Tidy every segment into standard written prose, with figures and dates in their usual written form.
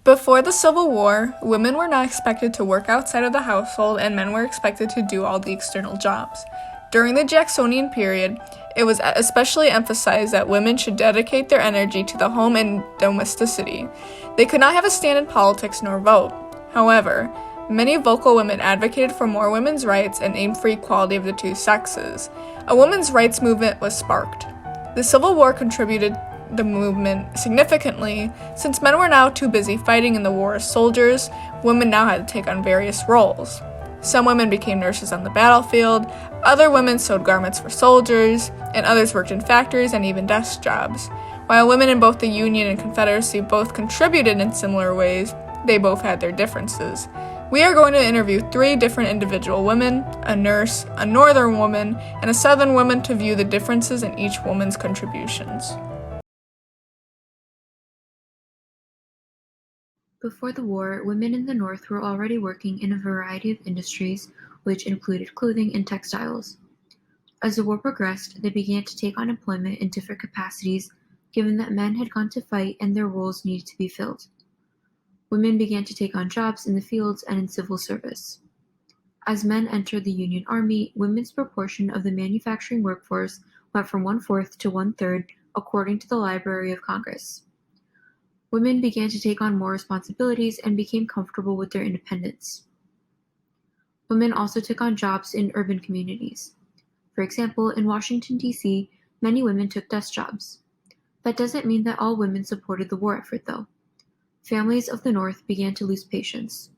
Before the Civil War, women were not expected to work outside of the household and men were expected to do all the external jobs. During the Jacksonian period, it was especially emphasized that women should dedicate their energy to the home and domesticity. They could not have a stand in politics nor vote. However, many vocal women advocated for more women's rights and aimed for equality of the two sexes. A women's rights movement was sparked. The Civil War contributed the movement significantly. Since men were now too busy fighting in the war as soldiers, women now had to take on various roles. Some women became nurses on the battlefield, other women sewed garments for soldiers, and others worked in factories and even desk jobs. While women in both the Union and Confederacy both contributed in similar ways, they both had their differences. We are going to interview 3 different individual women, a nurse, a northern woman, and a southern woman to view the differences in each woman's contributions. Before the war, women in the North were already working in a variety of industries, which included clothing and textiles. As the war progressed, they began to take on employment in different capacities, given that men had gone to fight and their roles needed to be filled. Women began to take on jobs in the fields and in civil service. As men entered the Union Army, women's proportion of the manufacturing workforce went from 1/4 to 1/3, according to the Library of Congress. Women began to take on more responsibilities and became comfortable with their independence. Women also took on jobs in urban communities. For example, in Washington, D.C., many women took desk jobs. That doesn't mean that all women supported the war effort, though. Families of the North began to lose patience.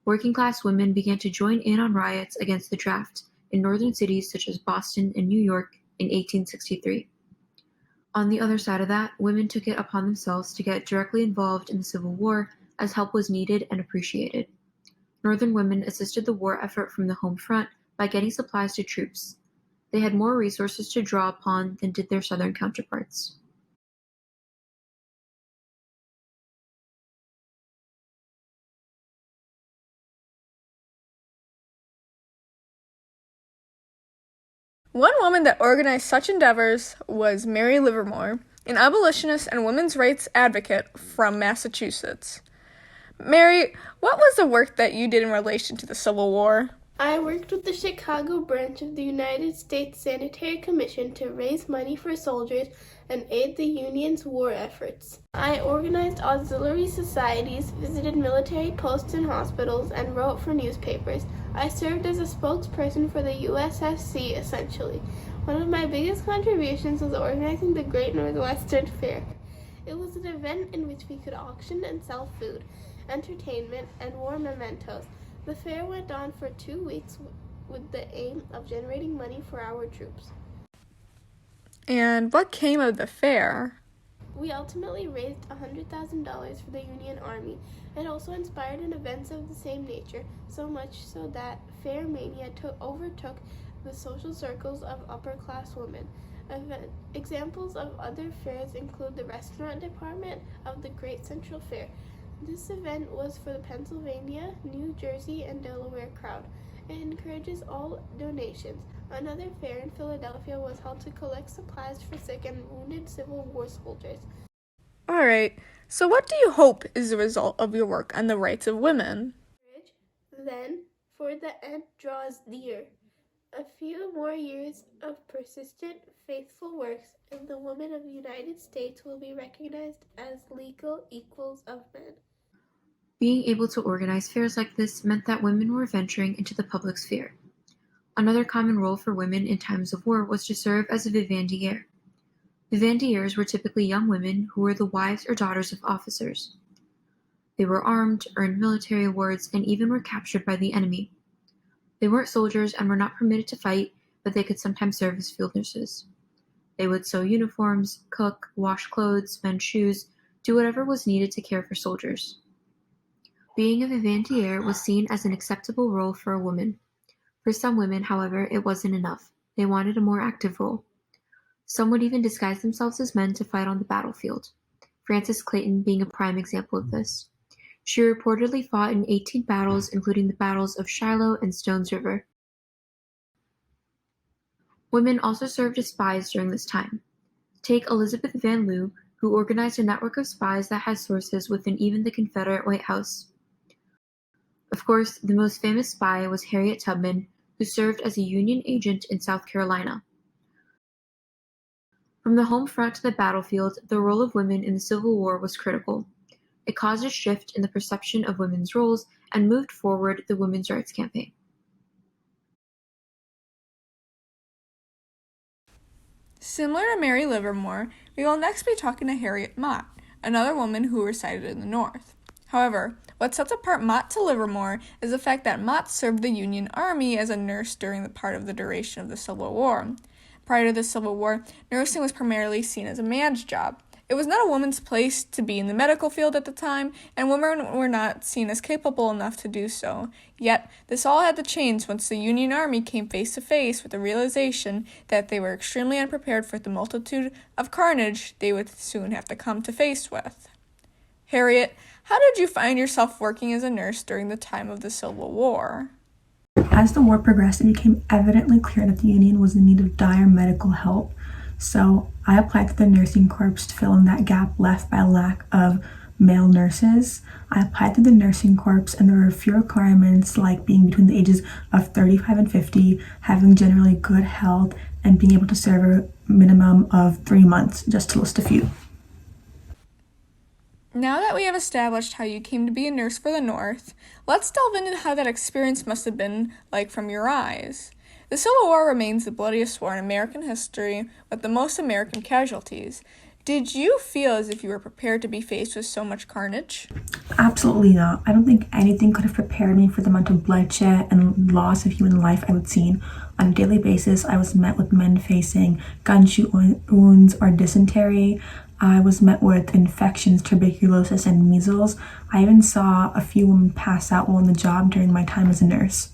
Working-class women began to join in on riots against the draft in northern cities such as Boston and New York in 1863. On the other side of that, women took it upon themselves to get directly involved in the Civil War as help was needed and appreciated. Northern women assisted the war effort from the home front by getting supplies to troops. They had more resources to draw upon than did their Southern counterparts. One woman that organized such endeavors was Mary Livermore, an abolitionist and women's rights advocate from Massachusetts. Mary, what was the work that you did in relation to the Civil War? I worked with the Chicago branch of the United States Sanitary Commission to raise money for soldiers and aid the Union's war efforts. I organized auxiliary societies, visited military posts and hospitals, and wrote for newspapers. I served as a spokesperson for the USSC, essentially. One of my biggest contributions was organizing the Great Northwestern Fair. It was an event in which we could auction and sell food, entertainment, and war mementos. The fair went on for 2 weeks with the aim of generating money for our troops. And what came of the fair? We ultimately raised $100,000 for the Union Army and also inspired in events of the same nature, so much so that fair mania overtook the social circles of upper-class women. Examples of other fairs include the restaurant department of the Great Central Fair. This event was for the Pennsylvania, New Jersey, and Delaware crowd. It encourages all donations. Another fair in Philadelphia was held to collect supplies for sick and wounded Civil War soldiers. Alright, so what do you hope is the result of your work on the rights of women? Then, for the end draws near. A few more years of persistent, faithful works, and the women of the United States will be recognized as legal equals of men. Being able to organize fairs like this meant that women were venturing into the public sphere. Another common role for women in times of war was to serve as a vivandière. Vivandières were typically young women who were the wives or daughters of officers. They were armed, earned military awards, and even were captured by the enemy. They weren't soldiers and were not permitted to fight, but they could sometimes serve as field nurses. They would sew uniforms, cook, wash clothes, mend shoes, do whatever was needed to care for soldiers. Being a vivandière was seen as an acceptable role for a woman. For some women, however, it wasn't enough. They wanted a more active role. Some would even disguise themselves as men to fight on the battlefield, Frances Clayton being a prime example of this. She reportedly fought in 18 battles, including the battles of Shiloh and Stones River. Women also served as spies during this time. Take Elizabeth Van Lew, who organized a network of spies that had sources within even the Confederate White House. Of course, the most famous spy was Harriet Tubman, who served as a Union agent in South Carolina. From the home front to the battlefield, the role of women in the Civil War was critical. It caused a shift in the perception of women's roles and moved forward the women's rights campaign. Similar to Mary Livermore, we will next be talking to Harriet Mott, another woman who resided in the North. However, what sets apart Mott to Livermore is the fact that Mott served the Union Army as a nurse during the part of the duration of the Civil War. Prior to the Civil War, nursing was primarily seen as a man's job. It was not a woman's place to be in the medical field at the time, and women were not seen as capable enough to do so. Yet, this all had to change once the Union Army came face to face with the realization that they were extremely unprepared for the multitude of carnage they would soon have to come to face with. Harriet, how did you find yourself working as a nurse during the time of the Civil War? As the war progressed, it became evidently clear that the Union was in need of dire medical help. So I applied to the nursing corps to fill in that gap left by a lack of male nurses. I applied to the nursing corps, and there were a few requirements like being between the ages of 35 and 50, having generally good health, and being able to serve a minimum of 3 months, just to list a few. Now that we have established how you came to be a nurse for the North, let's delve into how that experience must have been like from your eyes. The Civil War remains the bloodiest war in American history, with the most American casualties. Did you feel as if you were prepared to be faced with so much carnage? Absolutely not. I don't think anything could have prepared me for the amount of bloodshed and loss of human life I would see. On a daily basis, I was met with men facing gunshot wounds or dysentery. I was met with infections, tuberculosis, and measles. I even saw a few women pass out while on the job during my time as a nurse.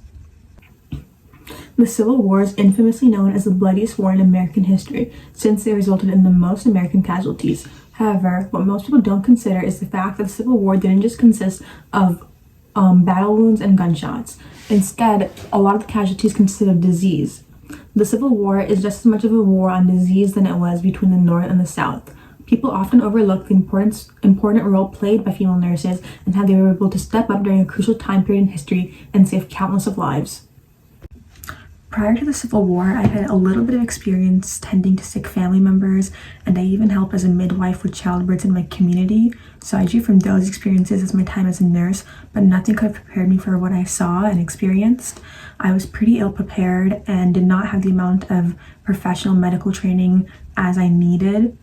The Civil War is infamously known as the bloodiest war in American history, since it resulted in the most American casualties. However, what most people don't consider is the fact that the Civil War didn't just consist of battle wounds and gunshots. Instead, a lot of the casualties consisted of disease. The Civil War is just as much of a war on disease than it was between the North and the South. People often overlook the important role played by female nurses and how they were able to step up during a crucial time period in history and save countless of lives. Prior to the Civil War, I had a little bit of experience tending to sick family members, and I even helped as a midwife with childbirths in my community, so I drew from those experiences as my time as a nurse, but nothing could have prepared me for what I saw and experienced. I was pretty ill prepared and did not have the amount of professional medical training as I needed.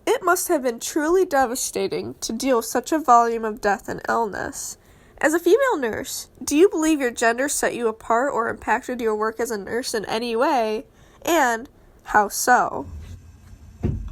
It must have been truly devastating to deal with such a volume of death and illness. As a female nurse, do you believe your gender set you apart or impacted your work as a nurse in any way? And how so?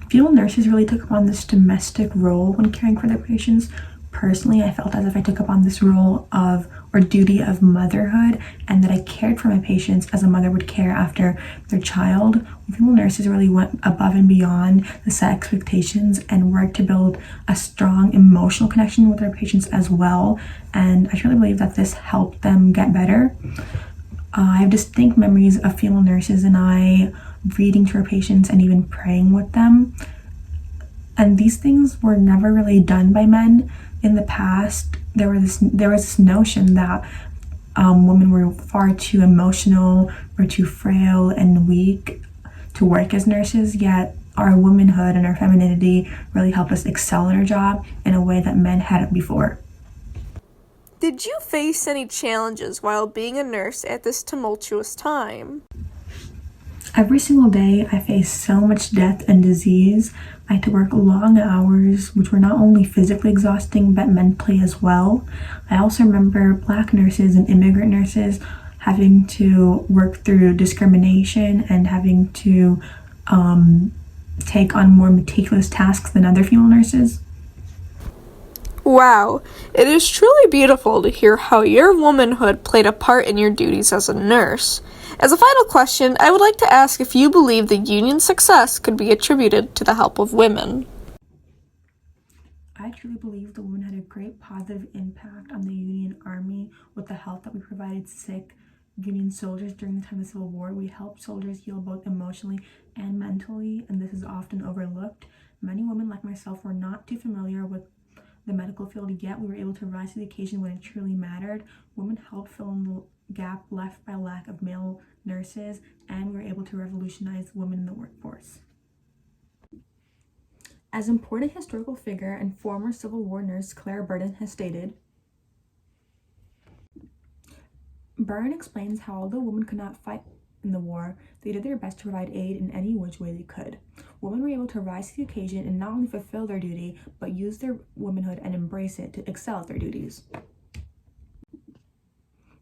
Female nurses really took upon this domestic role when caring for their patients. Personally, I felt as if I took upon this role of or duty of motherhood, and that I cared for my patients as a mother would care after their child. Female nurses really went above and beyond the set expectations and worked to build a strong emotional connection with their patients as well, and I truly believe that this helped them get better. I have distinct memories of female nurses and I reading to our patients and even praying with them, and these things were never really done by men. In the past, there was this notion that women were far too emotional, were too frail and weak to work as nurses, yet our womanhood and our femininity really helped us excel in our job in a way that men hadn't before. Did you face any challenges while being a nurse at this tumultuous time? Every single day, I faced so much death and disease. I had to work long hours, which were not only physically exhausting, but mentally as well. I also remember Black nurses and immigrant nurses having to work through discrimination and having to take on more meticulous tasks than other female nurses. Wow, it is truly beautiful to hear how your womanhood played a part in your duties as a nurse. As a final question, I would like to ask if you believe the Union's success could be attributed to the help of women. I truly believe the women had a great positive impact on the Union Army with the help that we provided sick Union soldiers during the time of the Civil War. We helped soldiers heal both emotionally and mentally, and this is often overlooked. Many women like myself were not too familiar with the medical field, yet we were able to rise to the occasion when it truly mattered. Women helped fill in the gap left by lack of male nurses, and we were able to revolutionize women in the workforce. As important historical figure and former Civil War nurse Clara Barton has stated, Barton explains how although women could not fight in the war, they did their best to provide aid in any which way they could. Women were able to rise to the occasion and not only fulfill their duty, but use their womanhood and embrace it to excel at their duties.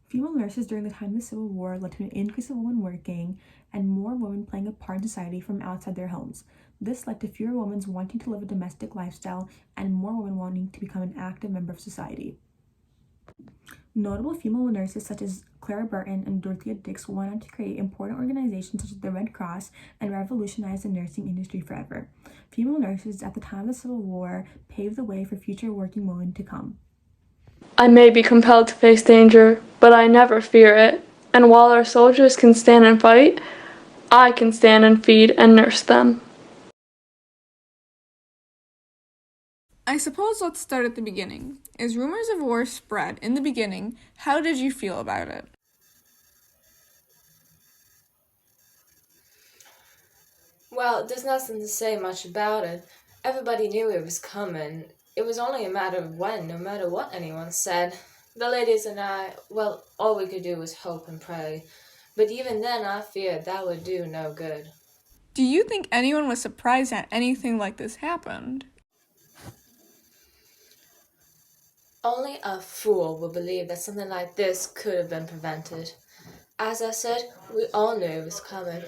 Female nurses during the time of the Civil War led to an increase of women working and more women playing a part in society from outside their homes. This led to fewer women wanting to live a domestic lifestyle and more women wanting to become an active member of society. Notable female nurses such as Clara Barton and Dorothea Dix went on to create important organizations such as the Red Cross and revolutionize the nursing industry forever. Female nurses at the time of the Civil War paved the way for future working women to come. I may be compelled to face danger, but I never fear it, and while our soldiers can stand and fight, I can stand and feed and nurse them. I suppose let's start at the beginning. As rumors of war spread in the beginning, how did you feel about it? Well, there's nothing to say much about it. Everybody knew it was coming. It was only a matter of when, no matter what anyone said. The ladies and I, well, all we could do was hope and pray. But even then, I feared that would do no good. Do you think anyone was surprised that anything like this happened? Only a fool would believe that something like this could have been prevented. As I said, we all knew it was coming.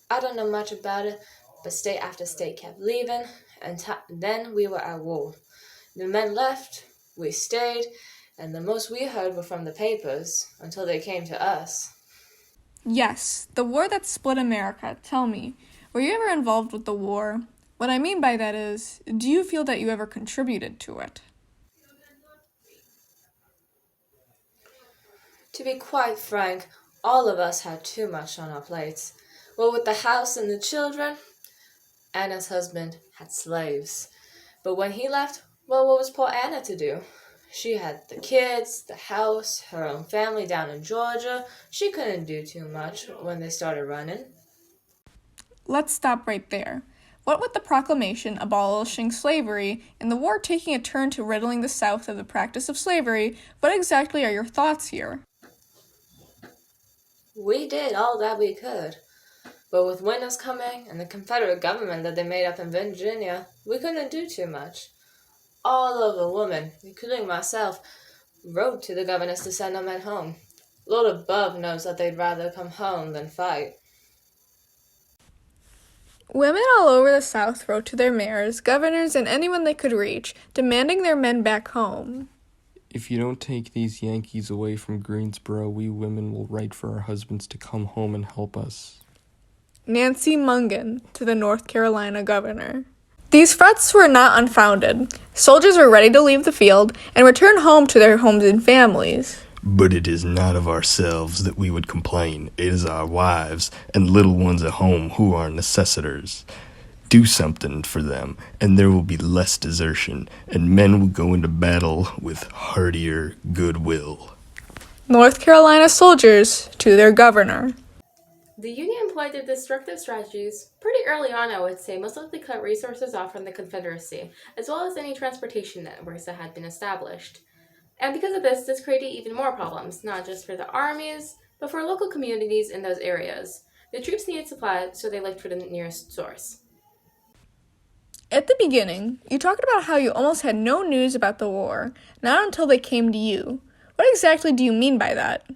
I don't know much about it, but state after state kept leaving, and then we were at war. The men left, we stayed, and the most we heard were from the papers, until they came to us. Yes, the war that split America. Tell me, were you ever involved with the war? What I mean by that is, do you feel that you ever contributed to it? To be quite frank, all of us had too much on our plates. Well, with the house and the children, Anna's husband had slaves. But when he left, well, what was poor Anna to do? She had the kids, the house, her own family down in Georgia. She couldn't do too much when they started running. Let's stop right there. What with the proclamation abolishing slavery and the war taking a turn to riddling the South of the practice of slavery, what exactly are your thoughts here? We did all that we could. But with winter coming and the Confederate government that they made up in Virginia, we couldn't do too much. All of the women, including myself, wrote to the governors to send our men home. Lord above knows that they'd rather come home than fight. Women all over the South wrote to their mayors, governors, and anyone they could reach, demanding their men back home. If you don't take these Yankees away from Greensboro, we women will write for our husbands to come home and help us. Nancy Mungen to the North Carolina governor. These threats were not unfounded. Soldiers were ready to leave the field and return home to their homes and families. But it is not of ourselves that we would complain. It is our wives and little ones at home who are necessitors. Do something for them, and there will be less desertion, and men will go into battle with heartier goodwill. North Carolina soldiers to their governor. The Union employed their destructive strategies pretty early on, I would say, mostly cut resources off from the Confederacy, as well as any transportation networks that had been established. And because of this created even more problems, not just for the armies, but for local communities in those areas. The troops needed supplies, so they looked for the nearest source. At the beginning, you talked about how you almost had no news about the war, not until they came to you. What exactly do you mean by that?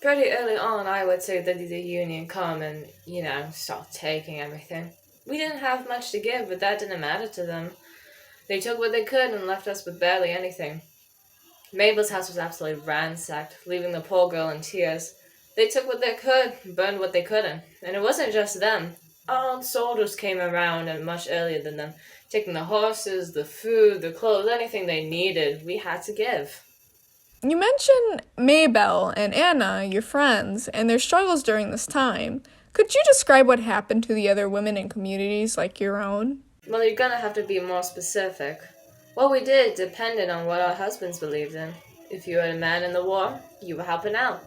Pretty early on, I would say that the Union come and, start taking everything. We didn't have much to give, but that didn't matter to them. They took what they could and left us with barely anything. Mabel's house was absolutely ransacked, leaving the poor girl in tears. They took what they could, burned what they couldn't. And it wasn't just them. Armed soldiers came around and much earlier than them, taking the horses, the food, the clothes, anything they needed, we had to give. You mentioned Maybelle and Anna, your friends, and their struggles during this time. Could you describe what happened to the other women in communities like your own? Well, you're gonna have to be more specific. What we did depended on what our husbands believed in. If you had a man in the war, you were helping out.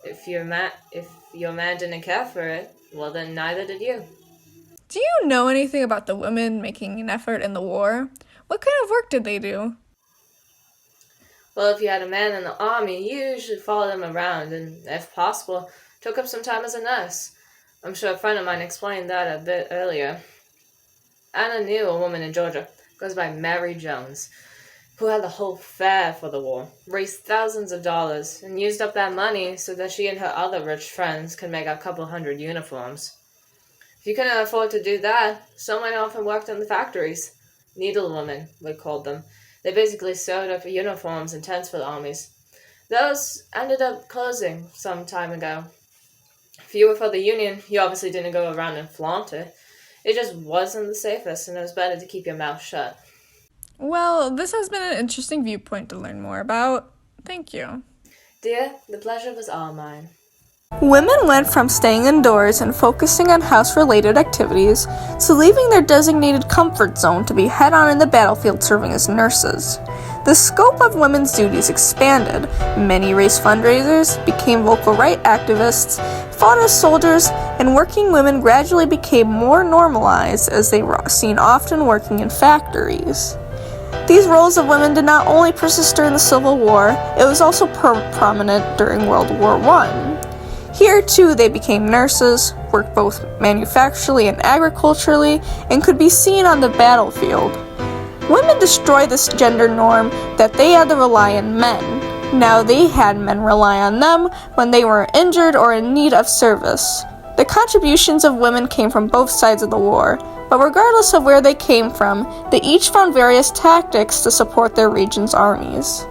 If your man didn't care for it, well then neither did you. Do you know anything about the women making an effort in the war? What kind of work did they do? Well, if you had a man in the army, you usually followed him around and, if possible, took up some time as a nurse. I'm sure a friend of mine explained that a bit earlier. Anna knew a woman in Georgia, goes by Mary Jones, who had the whole fare for the war, raised thousands of dollars, and used up that money so that she and her other rich friends could make a couple hundred uniforms. If you couldn't afford to do that, someone often worked in the factories. Needlewomen, we called them. They basically sewed up uniforms and tents for the armies. Those ended up closing some time ago. If you were for the Union, you obviously didn't go around and flaunt it. It just wasn't the safest, and it was better to keep your mouth shut. Well, this has been an interesting viewpoint to learn more about. Thank you. Dear, the pleasure was all mine. Women went from staying indoors and focusing on house-related activities to leaving their designated comfort zone to be head-on in the battlefield serving as nurses. The scope of women's duties expanded. Many raised fundraisers, became vocal rights activists, fought as soldiers, and working women gradually became more normalized as they were seen often working in factories. These roles of women did not only persist during the Civil War, it was also prominent during World War I. Here, too, they became nurses, worked both manufacturally and agriculturally, and could be seen on the battlefield. Women destroyed this gender norm that they had to rely on men. Now they had men rely on them when they were injured or in need of service. The contributions of women came from both sides of the war, but regardless of where they came from, they each found various tactics to support their region's armies.